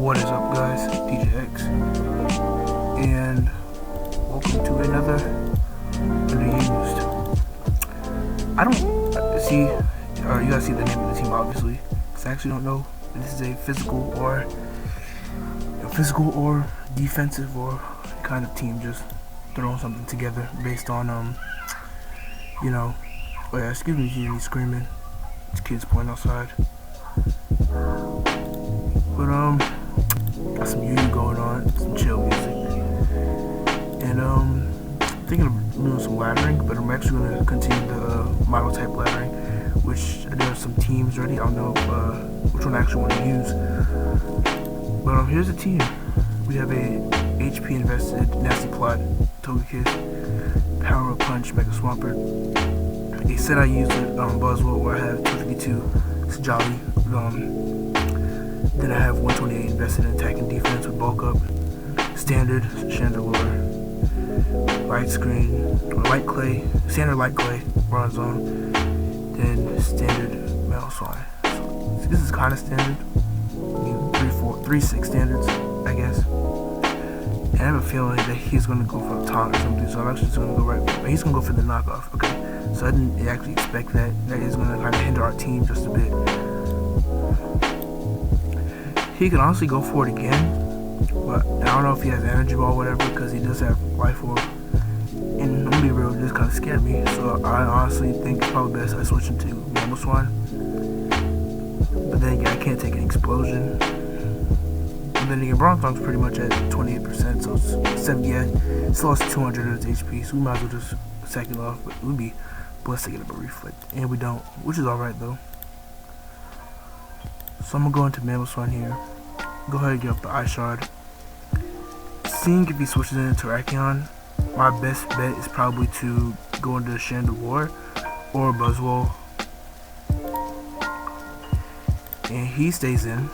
What is up, guys? DJX, and welcome to another underused. I don't see, or you guys see the name of the team, obviously, because I actually don't know if this is a physical or defensive or kind of team, just throwing something together based on oh yeah, excuse me, you hear me screaming. It's kids playing outside. But got some music going on, some chill music, and thinking of doing some laddering, but I'm actually going to continue the model type laddering, which I do have some teams ready. I don't know which one I actually want to use, but here's the team. We have a HP invested Nasty Plot, Togekiss, Power Up Punch, Mega Swampert. They said I used it Buzzwole, where I have 252 Jolly. Then I have 128 invested in attack and defense with bulk up, standard Chandelure, light screen, or light clay, standard light clay, Bronzong, then standard metal swine. So this is kind of standard. I mean, 3-6 standards, I guess. And I have a feeling that he's going to go for a taunt or something, so I'm actually just going to go he's going to go for the knockoff. Okay, so I didn't actually expect that. That is going to kind of hinder our team just a bit. He can honestly go for it again, but I don't know if he has energy ball or whatever, because he does have life orb. And I'm gonna be real, it just kind of scared me. So I honestly think it's probably best I switch into Mammal Swan. But then again, I can't take an explosion. And then again, Bronzong's pretty much at 28%, so it's 70. It's lost 200 of its HP, so we might as well just sack it off. But we'd be blessed to get a reflect, and we don't, which is alright though. So I'm gonna go into Mammal Swan here. Go ahead and get up the Ice Shard. Seeing if he switches into Terrakion, my best bet is probably to go into Chandelure or Buzzwole. And he stays in.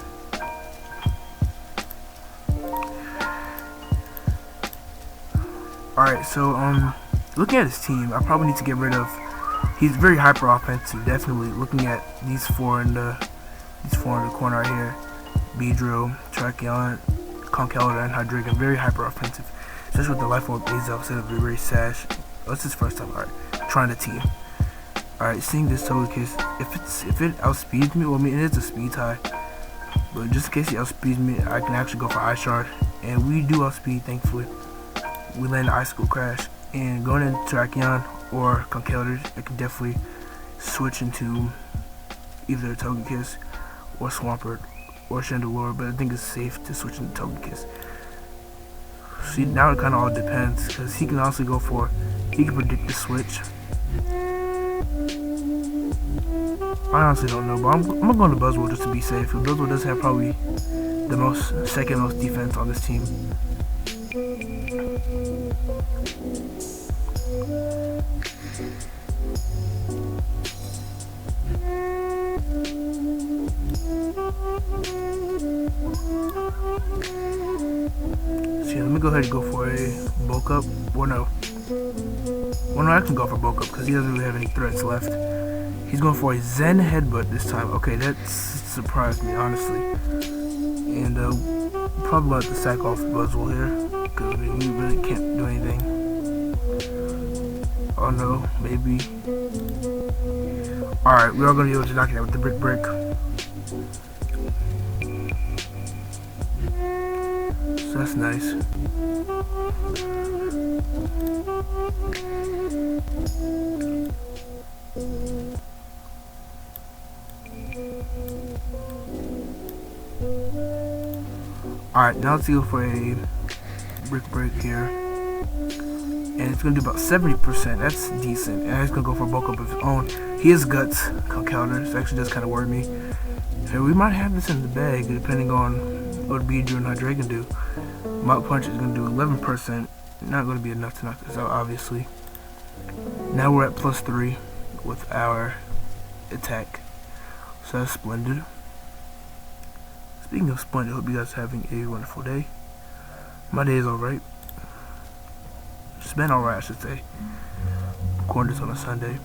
Alright, so looking at his team, I probably need to get rid of. He's very hyper offensive, definitely. Looking at these four in the corner right here, Beedrill, Terrakion, Conkeldurr, and Hydreigon, very hyper offensive, especially with the Life Orb Azel instead of the Erase Sash. Oh, it's his first time. Alright, trying the team. Alright, seeing this Togekiss, if it outspeeds me, well, I mean, it is a speed tie, but just in case he outspeeds me, I can actually go for Ice Shard, and we do outspeed, thankfully. We land the Icicle Crash, and going into Terrakion or Conkeldurr, I can definitely switch into either Togekiss or Swampert or Chandelure, but I think it's safe to switch into Togekiss. See, now it kind of all depends, because he can also he can predict the switch. I honestly don't know, but I'm gonna go into Buzzwole just to be safe. Buzzwole does have probably the second most defense on this team. So yeah, let me go ahead and go for a bulk up. Well, no, I can go for bulk up because he doesn't really have any threats left. He's going for a Zen Headbutt this time. Okay, that surprised me, honestly. And probably about to sack off Buzzwole here, because we really can't do anything. Oh no, maybe. Alright, we are going to be able to knock it out with the Brick. So that's nice. Alright, now let's go for a Brick here. And it's going to do about 70%. That's decent. And he's going to go for a bulk up of his own. He has Guts, Conkeldurr, so actually does kind of worry me. And we might have this in the bag, depending on what Beedrill and Hydreigon do. Mount Punch is going to do 11%. Not going to be enough to knock this out, obviously. Now we're at +3 with our attack. So that's splendid. Speaking of splendid, I hope you guys are having a wonderful day. My day is alright. It's been alright, I should say. Recording this on a Sunday.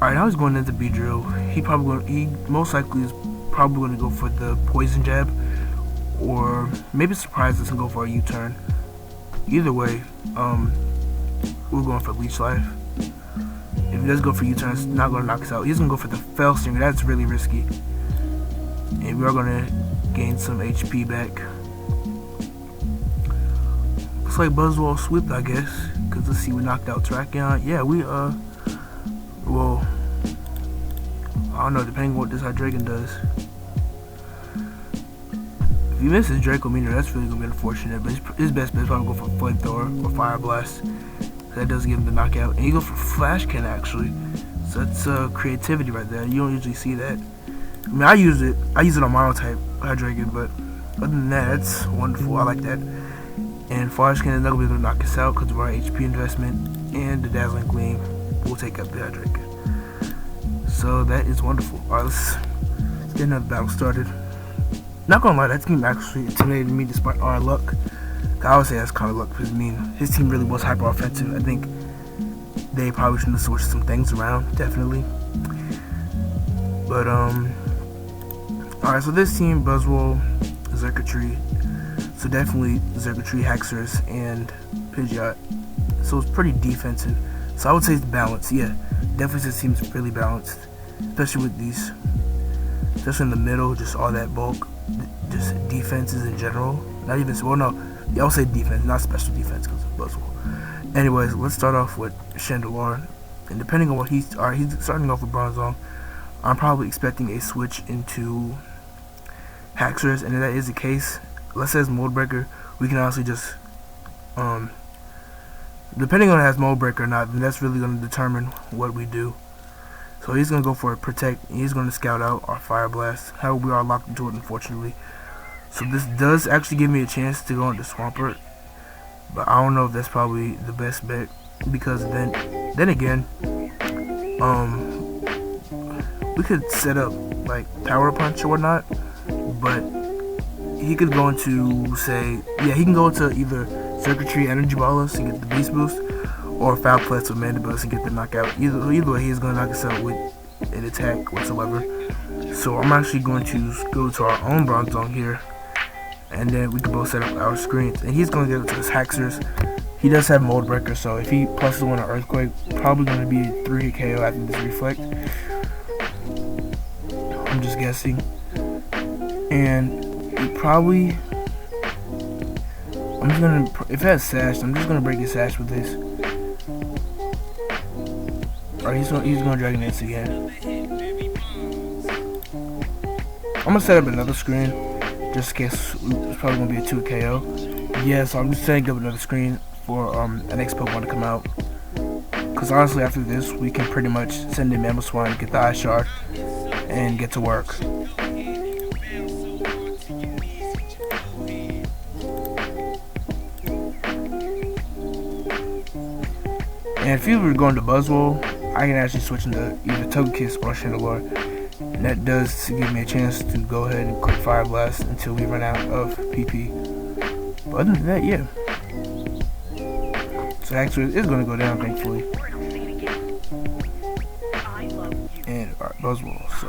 Alright, now he's going into Beedrill. He most likely is probably going to go for the poison jab, or maybe surprise us and go for a U-turn. Either way, we're going for Leech life. If he does go for U-turn, it's not going to knock us out. He's going to go for the fell stinger. That's really risky. And we are going to gain some HP back. Looks like Buzzwole swept, I guess. Because let's see, we knocked out Terrakion. Yeah, we, well, I don't know, depending on what this Hydreigon does. If he misses Draco Meteor, that's really going to be unfortunate. But his best bet is probably go for Flamethrower or Fire Blast. That does give him the knockout. And he goes for Flash Cannon, actually. So that's creativity right there. You don't usually see that. I mean, I use it on Mono-type Hydreigon, but other than that, that's wonderful. I like that. And Flash Cannon is not going to be able to knock us out because of our HP investment. And the Dazzling Gleam will take up the Hydreigon. So that is wonderful. Alright, let's get another battle started. Not gonna lie, that team actually intimidated me despite our luck. I would say that's kind of luck because, I mean, his team really was hyper offensive. I think they probably should have switched some things around, definitely. But, alright, so this team, Buzzwole, Xurkitree, so definitely Xurkitree, Haxorus, and Pidgeot. So it's pretty defensive. So I would say it's balanced, yeah. Definitely this team's really balanced, especially with these, especially in the middle, just all that bulk, just defenses in general. Not even, well, no. Yeah, I'll say defense, not special defense because of Buzzwole. Anyways, let's start off with Chandelure. And depending on what he's starting off with Bronzong. I'm probably expecting a switch into Haxorus, and if that is the case, let's say it's Mold Breaker, we can honestly just, depending on if it has Mold Breaker or not, then that's really going to determine what we do. So he's going to go for a Protect, and he's going to scout out our Fire Blast. However, we are locked into it, unfortunately. So this does actually give me a chance to go into Swampert, but I don't know if that's probably the best bet, because then again, we could set up like Power Punch or whatnot, but he could go into, say, yeah, he can go into either Xurkitree Energy Ball us and get the Beast Boost, or Foul Play with Mandibus and get the knockout. Either way, he's going to knock us out with an attack whatsoever. So I'm actually going to go to our own Bronzong here, and then we can both set up our screens. And he's going to get up to his Haxorus. He does have Mold Breaker, so if he pluses one on Earthquake, probably going to be a 3-hit KO after this Reflect. I'm just guessing. And he probably, I'm just going to, if it has Sash, I'm just going to break his Sash with this. Alright, he's going to Dragon Dance again. I'm going to set up another screen, just in case it's probably going to be a 2 KO. Yeah, so I'm just setting up another screen for the next Pokemon to come out. Because honestly, after this, we can pretty much send in Mamoswine, get the Ice Shard, and get to work. And if you were going to Buzzwole, I can actually switch into either Togekiss or Chandelure. And that does give me a chance to go ahead and quick Fire Blast until we run out of PP. But other than that, yeah. So Haxorus is going to go down, thankfully. And alright, Buzzwole. So,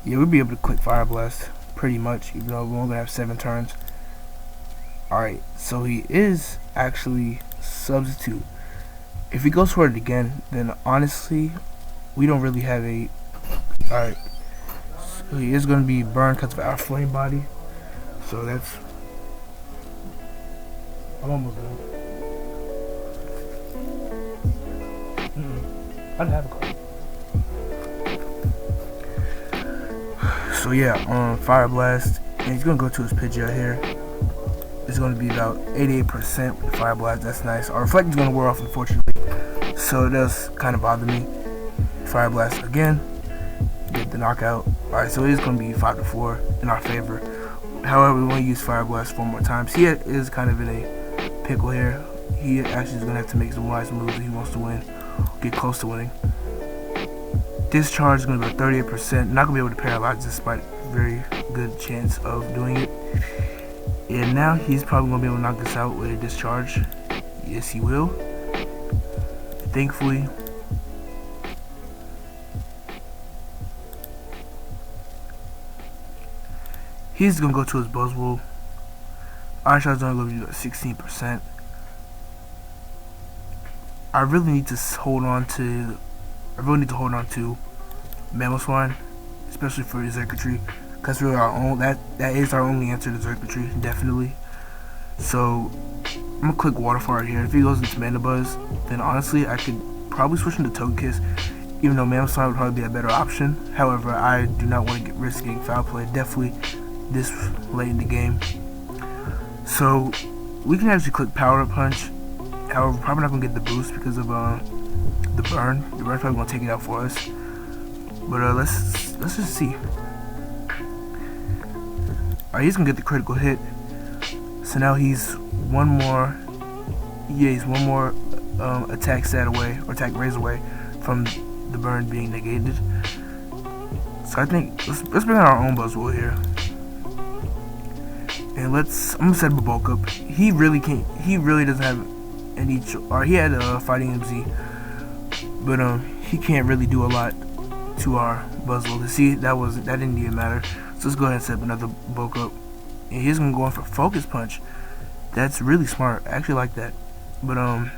yeah, we'll be able to quick Fire Blast pretty much, even though we only have 7 turns. Alright, so he is actually Substitute. If he goes for it again, then honestly, we don't really have a... Alright, so he is going to be burned because of our Flame Body. So that's... I'm almost done. I didn't have a card. So yeah, Fire Blast, and he's going to go to his Pidgeot here. It's going to be about 88% with Fire Blast. That's nice. Our Reflect is going to wear off, unfortunately, so it does kind of bother me. Fire Blast again, get the knockout. Alright, so it is going to be 5-4 in our favor. However, we want to use Fire Blast 4 more times. He is kind of in a pickle here. He actually is going to have to make some wise moves if he wants to win, get close to winning. Discharge is going to be 38%. Not going to be able to paralyze despite a very good chance of doing it. And now he's probably going to be able to knock us out with a Discharge. Yes, he will. Thankfully. He's gonna go to his Buzzwole. Iron Shot's only gonna be at 16%. I really need to hold on to Mamoswine, especially for his circuitry, because really that is our only answer to circuitry, definitely. So I'm gonna click Waterfall right here. If he goes into Mandibuzz, then honestly I could probably switch into Togekiss, even though Mamoswine would probably be a better option. However, I do not want to risk getting foul play, definitely this late in the game. So we can actually click Power Up Punch. However, we're probably not gonna get the boost because of the burn. The burn's probably gonna take it out for us. But let's just see. Alright, he's gonna get the critical hit. So now he's one more attack stat away, or attack raise away from the burn being negated. So I think let's bring out our own Buzzwole here. And I'm gonna set up a bulk up. He really doesn't have any he had a fighting MZ, but he can't really do a lot to our Buzzwole. To see that didn't even matter. So let's go ahead and set up another bulk up. And he's gonna go in for Focus Punch. That's really smart. I actually like that. But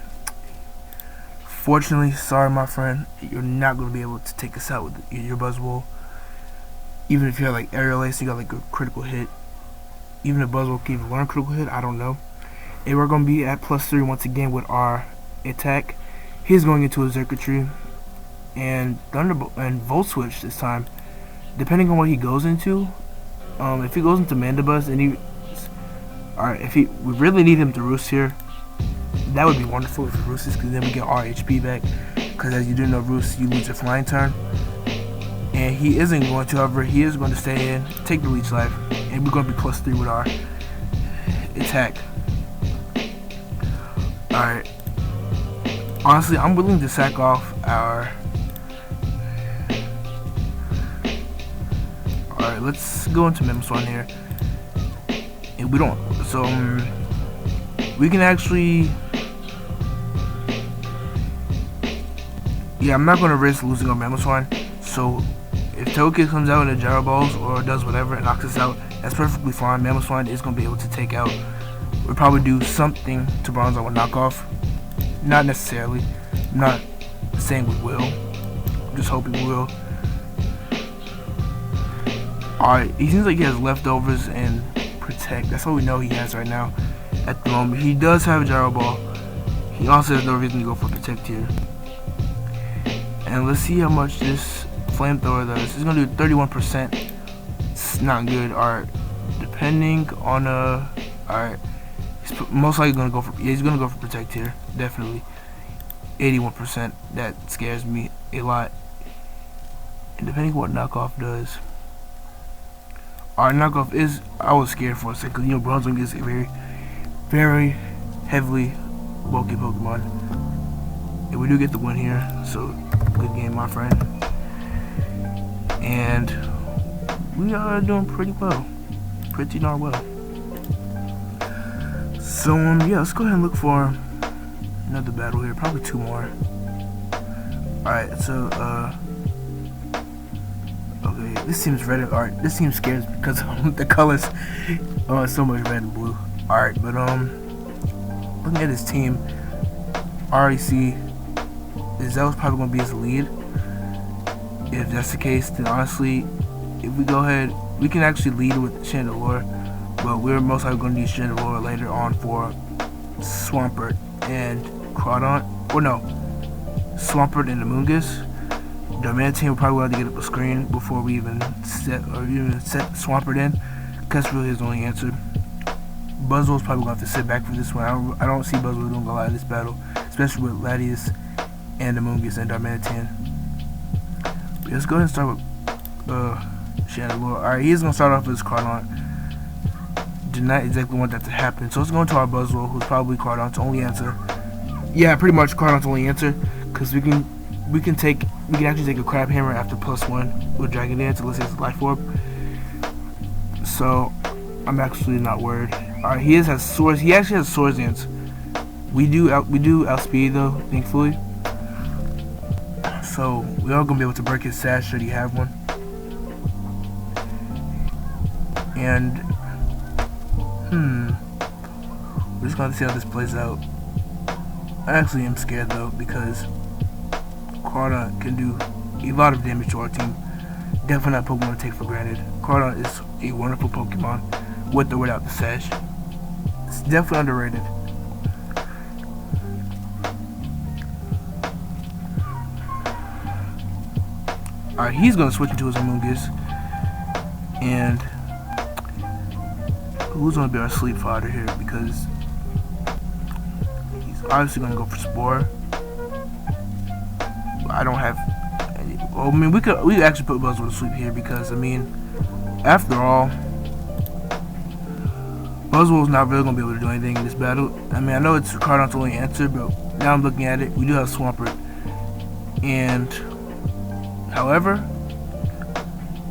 fortunately, sorry my friend, you're not gonna be able to take us out with your Buzzwole. Even if you have like Aerial Ace, you got like a critical hit. Even if Buzzwole can even learn critical hit, I don't know. And we're gonna be at +3 once again with our attack. He's going into a circuitry and Thunderbolt and Volt Switch this time. Depending on what he goes into, if he goes into Mandibuzz and we really need him to roost here. That would be wonderful if he roosts, because then we get our HP back. Because as you do know, roost, you lose your flying turn. And he isn't going to, however, he is going to stay in, take the Leech Life, and we're going to be +3 with our attack. Alright. Honestly, I'm willing to sack off our... Alright, let's go into Mamoswine here. And we don't... So, we can actually... Yeah, I'm not going to risk losing our Mamoswine. So, if Togekiss comes out in a Gyro Balls or does whatever and knocks us out, that's perfectly fine. Mamoswine is going to be able to take out... We'll probably do something to Bronzor with knockoff. Not necessarily. I'm not saying we will. I'm just hoping we will. Alright, he seems like he has leftovers and Protect. That's all we know he has right now at the moment. He does have a Gyro Ball. He also has no reason to go for Protect here. And let's see how much this Flamethrower does. It's going to do 31%. It's not good. Alright, depending on alright. He's most likely gonna go for he's gonna go for Protect here, definitely. 81%. That scares me a lot. And depending on what knockoff does. Our knockoff is, I was scared for a second, because you know Bronzor gets a very, very heavily bulky Pokemon. And we do get the win here, so good game, my friend. And we are doing pretty well, pretty darn well. So yeah, let's go ahead and look for another battle here, probably 2 more. Alright, so okay, this team's red. Alright, this team scares me because of the colors. Oh, it's so much red and blue. Alright, but looking at his team, I already see Zel's probably gonna be his lead. If that's the case, then honestly, if we go ahead, we can actually lead with Chandelure. But we're most likely going to need Chandelure later on for Swampert and Crawdaunt. Or no, Swampert and Amoonguss. Darmanitan will probably have to get up a screen before we even set Swampert in. Because that's really his only answer. Buzzwole's probably going to have to sit back for this one. I don't see Buzzwole doing a lot in this battle. Especially with Latias and Amoonguss and Darmanitan. Let's go ahead and start with Chandelure. Alright, he's going to start off with his Crawdaunt. Did not exactly want that to happen. So let's go into our Buzzwole, who's probably Crawdaunt's only answer. Yeah, pretty much Crawdaunt's only answer, because we can actually take a Crab Hammer after +1 with Dragon Dance unless it's Life Orb. So I'm actually not worried. Alright, he has Swords. He actually has Swords Dance. We do outspeed though, thankfully. So we are gonna be able to break his sash should he have one. And we're just gonna see how this plays out. I actually am scared though, because Crawdaunt can do a lot of damage to our team. Definitely not Pokemon to take for granted. Crawdaunt is a wonderful Pokemon, with or without the Sash. It's definitely underrated. Alright, he's gonna switch into his Amoonguss. And who's gonna be our sleep fodder here? Because he's obviously gonna go for Spore. I don't have any, well, I mean, we could actually put Buzzwole to sleep here, because I mean, after all, Buzzwole's not really gonna be able to do anything in this battle. I mean, I know it's Crawdaunt's only answer, but now I'm looking at it, we do have Swampert. And however,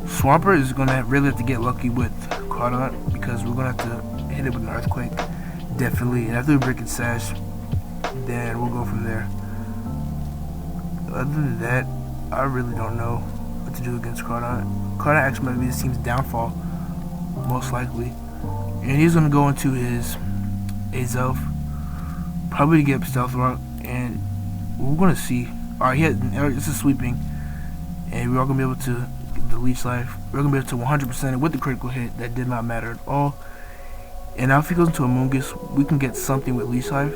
Swampert is gonna really have to get lucky with Crawdaunt, because we're gonna have to hit it with an Earthquake, definitely. And after we break its Sash, then we'll go from there. Other than that, I really don't know what to do against Crawdaunt. Crawdaunt actually might be this team's downfall, most likely. And he's gonna go into his Azelf, probably to get Stealth Rock, and we're gonna see. Alright, this is sweeping, and we're all gonna be able to get the Leech Life. We're gonna be able to 100% it with the critical hit. That did not matter at all. And now if he goes into a Amoonguss, we can get something with Leech Life.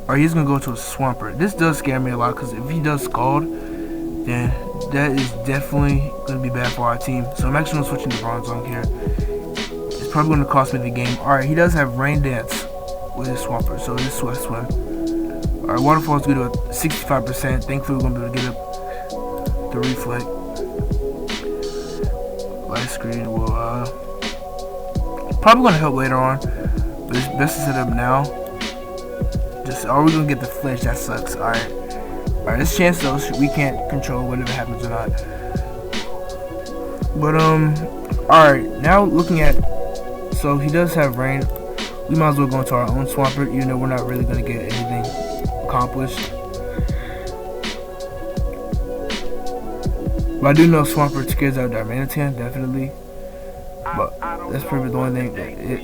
Or he's gonna go to a Swampert. This does scare me a lot, because if he does Scald, then that is definitely gonna be bad for our team. So I'm actually gonna switch into Bronzong here. It's probably gonna cost me the game. Alright, he does have Rain Dance with his Swampert, so this is Swift Swim. Alright, Waterfall is good at 65%. Thankfully we're gonna be able to get up the Reflect. Light Screen will probably gonna help later on, but it's best to set up now. Just, are we gonna get the flinch? That sucks. Alright, this chance though, we can't control whether it happens or not. But alright, now looking at, so he does have Rain. We might as well go into our own Swampert, even though we're not really gonna get anything accomplished. But I do know Swampert scares out Darmanitan, definitely. But that's probably the only thing that it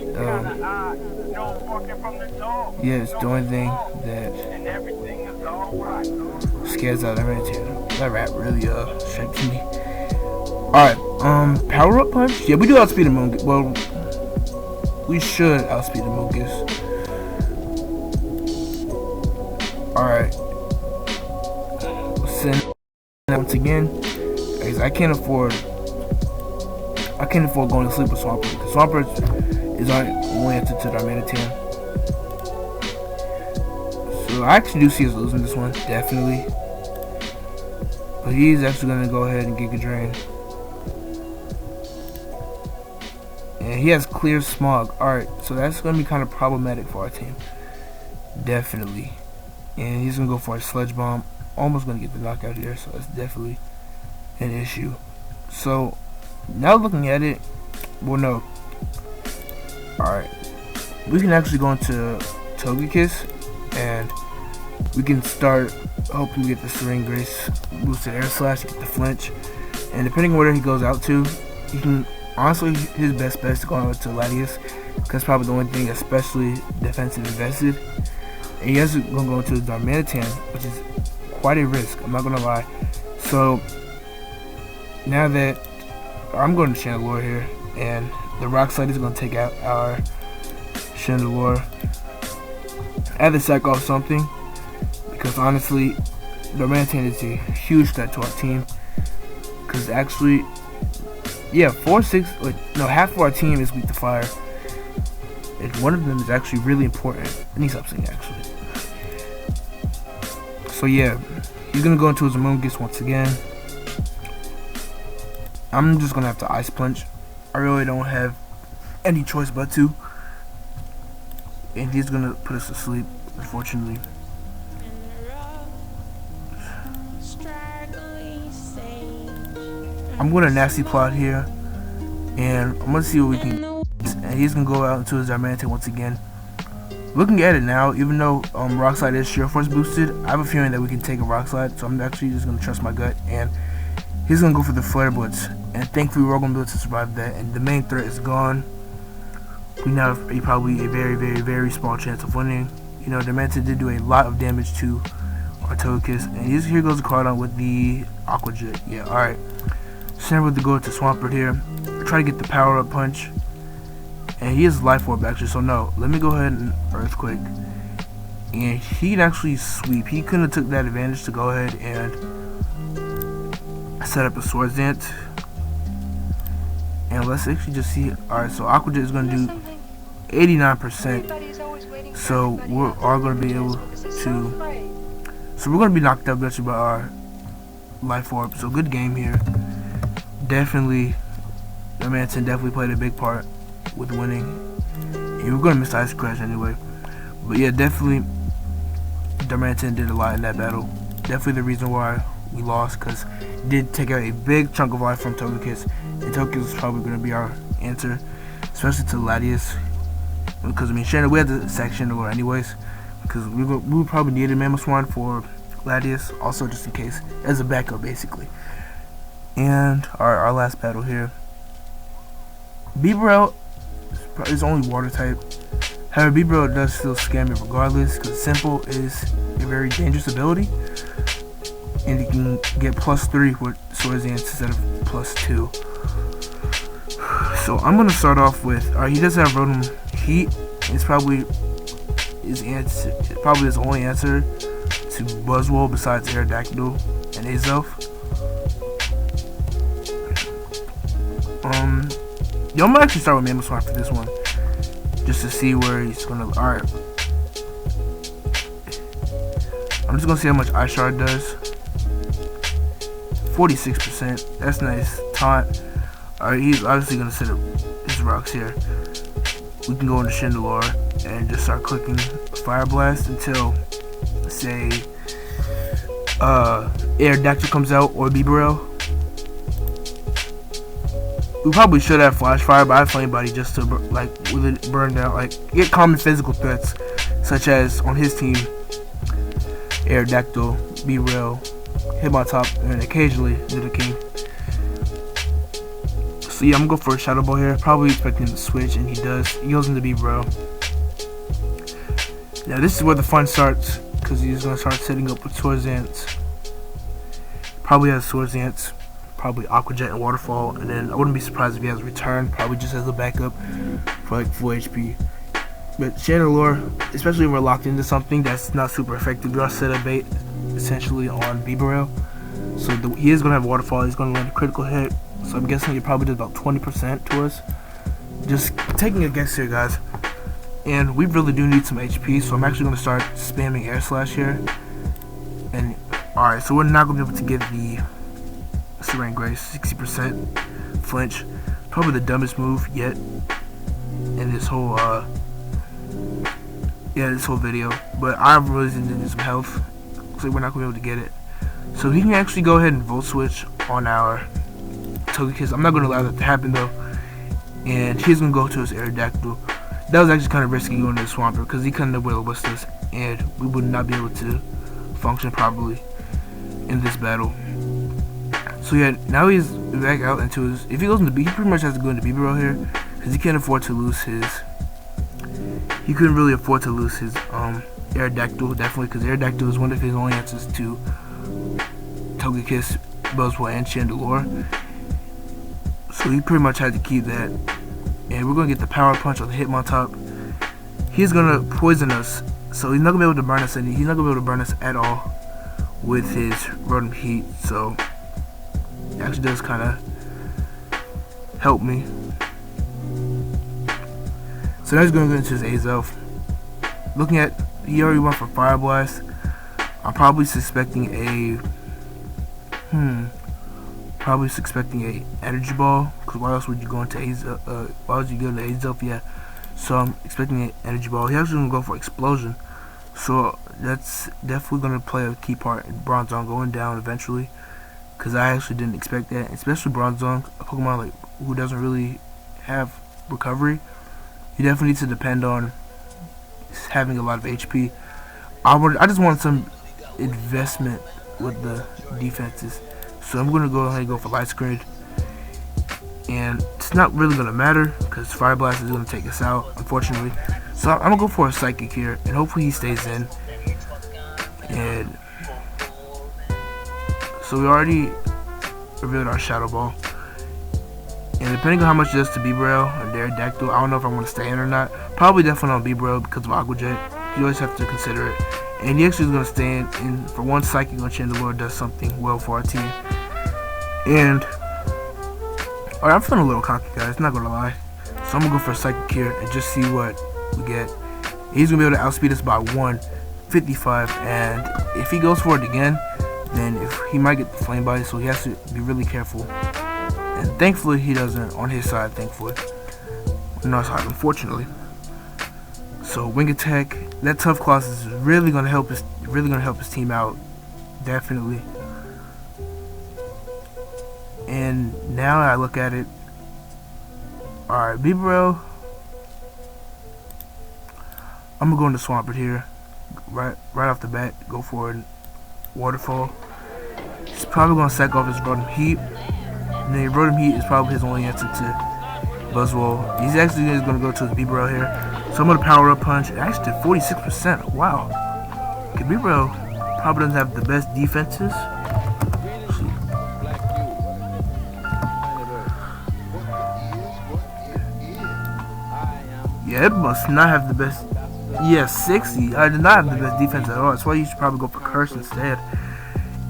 yeah, it's the only thing that scares out Darmanitan. That rap really shaped me. Alright, power up punch? Yeah, we do outspeed a Amoonguss. Well, we should outspeed a Amoonguss. Alright. Send once again. Guys, I can't afford going to sleep with Swampert, because Swampert is our only answer to Darmanitan. So I actually do see us losing this one, definitely. But he's actually going to go ahead and Giga Drain. And he has Clear Smog. Alright, so that's going to be kind of problematic for our team. Definitely. And he's going to go for a Sludge Bomb. Almost going to get the knockout here, so that's definitely an issue. So now looking at it, well, no. Alright, we can actually go into Togekiss, and we can start hoping we get the Serene Grace, boosted Air Slash, get the flinch, and depending on where he goes out to, he can, honestly, his best bet is to go out to Latias, because that's probably the only thing, especially defensive invested. And he has to go into his Darmanitan, which is quite a risk, I'm not gonna lie. So now that I'm going to Chandelure here, and the Rock Slide is going to take out our Chandelure. I had to sack off something, because honestly, Darmanitan is a huge threat to our team. Because actually, yeah, half of our team is weak to fire, and one of them is actually really important. I need something actually. So yeah, he's going to go into his Amoonguss once again. I'm just gonna have to Ice Punch. I really don't have any choice but to. And he's gonna put us to sleep, unfortunately. I'm gonna Nasty Plot here, and I'm gonna see what we can. And he's gonna go out into his Darmanitan once again. Looking at it now, even though Rock Slide is Sheer Force boosted, I have a feeling that we can take a Rock Slide. So I'm actually just gonna trust my gut and He's gonna go for the Flare Blitz, and thankfully we're all gonna be able to survive that. And the main threat is gone. We now have probably a very small chance of winning. You know, Demented did do a lot of damage to our Togekiss, and here goes the Cardon with the Aqua Jet. Yeah, alright. So now we're gonna go to Swampert here. Try to get the Power Up Punch. And he has Life Orb actually, so no. Let me go ahead and Earthquake. And he can actually sweep. He couldn't have took that advantage to go ahead and set up a Swords Dance. And let's actually just see. Alright, so Aqua Jet is gonna do 89%. So we're all gonna be able to. So we're gonna be knocked out eventually by our Life Orb. So good game here. Definitely, Manson definitely played a big part with winning. And we're gonna miss Ice Crash anyway. But yeah, definitely, Manson did a lot in that battle. Definitely the reason why we lost, because it did take out a big chunk of life from Togekiss, and Togekiss is probably gonna be our answer, especially to Latias. Because I mean, we had to sack Chandelure anyways, because we would probably need a Mamoswine for Latias, also just in case, as a backup basically. And our last battle here. Bibarel is only water type. However, Bibarel does still scam me regardless, because Simple is a very dangerous ability. And you can get +3 with Swords Dance instead of +2. So I'm gonna start off with, he does have Rotom Heat. It's probably his answer, probably his only answer to Buzzwole besides Aerodactyl and Azelf. I'm gonna actually start with Mamoswine for this one, just to see where he's gonna. Alright, I'm just gonna see how much Ice Shard does. 46%. That's nice. Taunt. Alright, he's obviously gonna set up his rocks here. We can go into Chandelure and just start clicking Fire Blast until, say, Aerodactyl comes out or Bibarel. We probably should have Flash Fire, but I have Flame Body just to like with it burn down, like get common physical threats, such as on his team, Aerodactyl, Bibarel, Hitmontop, and occasionally Nidoking. So yeah, I'm gonna go for a Shadow Ball here. Probably expecting him to switch, and he does. He goes into Bibarel. Now this is where the fun starts, because he's gonna start setting up with Swords Dance. Probably has Swords Dance. Probably Aqua Jet and Waterfall, and then I wouldn't be surprised if he has a Return, probably just as a backup for like full HP. But Chandelure, especially when we're locked into something that's not super effective, we are set a bait essentially on Bibarel. So he is going to have Waterfall, he's going to land a critical hit, so I'm guessing it probably does about 20% to us. Just taking a guess here, guys. And we really do need some HP, so I'm actually going to start spamming Air Slash here. And alright, so we're not going to be able to get the Serene Grace, 60% flinch, probably the dumbest move yet in this whole video. But I really need some health, so we're not gonna be able to get it. So he can actually go ahead and Volt Switch on our Togekiss. I'm not gonna allow that to happen though, and he's gonna go to his Aerodactyl. That was actually kind of risky going to the Swampert, because he couldn't have Will-O-Wisp us, and we would not be able to function properly in this battle. So yeah, now he's back out into his. If he goes into he pretty much has to go into Bibarel here, because he can't afford to lose his. He couldn't really afford to lose his Aerodactyl, definitely, because Aerodactyl is one of his only answers to Togekiss, Buzzwole, and Chandelure. So he pretty much had to keep that. And we're gonna get the Power Punch on the Hitmontop. He's gonna poison us, so he's not gonna be able to burn us. He's not gonna be able to burn us at all with his Rotom Heat. So it actually does kind of help me. So now he's going to go into his Azelf. Looking at, he already went for Fire Blast. I'm probably suspecting a, Energy Ball. Because why else would you go into Azelf? Why would you go into Azelf? Yeah. So I'm expecting an Energy Ball. He's actually going to go for Explosion. So that's definitely going to play a key part in Bronzong going down eventually. Because I actually didn't expect that, especially Bronzong, a Pokemon like who doesn't really have recovery. You definitely need to depend on having a lot of HP. I just want some investment with the defenses. So I'm gonna go ahead and go for light screen. And it's not really gonna matter because Fire Blast is gonna take us out, unfortunately. So I'm gonna go for a Psychic here, and hopefully he stays in. And so we already revealed our Shadow Ball. And depending on how much it does to Bebrail and Aerodactyl, I don't know if I want to stay in or not. Probably definitely on Bebrail because of Aqua Jet. You always have to consider it. And he actually is going to stay in, and for one Psychic on Chandelure does something well for our team. And alright, I'm feeling a little cocky, guys, not gonna lie. So I'm gonna go for a Psychic here and just see what we get. He's gonna be able to outspeed us by 155, and if he goes for it again, then he might get the Flame Body, so he has to be really careful. And thankfully he doesn't on his side, thankfully. On our side, unfortunately. So Wing Attack, that Tough Claws is really gonna help his team out. Definitely. And now I look at it. Alright, Bebrail. I'm gonna go into Swampert here. Right off the bat. Go for it. Waterfall. He's probably gonna sack off his Rotom Heat. And then Rotom Heat is probably his only answer to Buzzwole. He's actually gonna go to his Bebrail here. So I'm gonna Power Up Punch. It actually did 46%. Wow. Okay, Bebrail probably doesn't have the best defenses. Yeah, it must not have the best. Yeah, 60. I did not have the best defense at all. That's why you should probably go for Curse instead.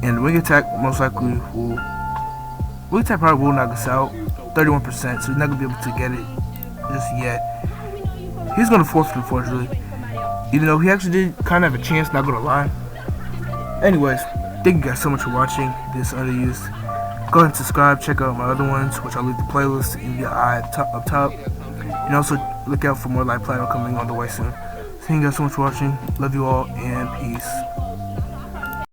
And Wing Attack most likely will. Wing Attack probably will knock us out. 31%, so he's not going to be able to get it just yet. He's going to forfeit, unfortunately. Even though he actually did kind of have a chance, not going to lie. Anyways, thank you guys so much for watching this Underused. Go ahead and subscribe. Check out my other ones, which I'll leave the playlist in the eye up top. And also look out for more Light Platinum coming on the way soon. Thank you guys so much for watching. Love you all, and peace.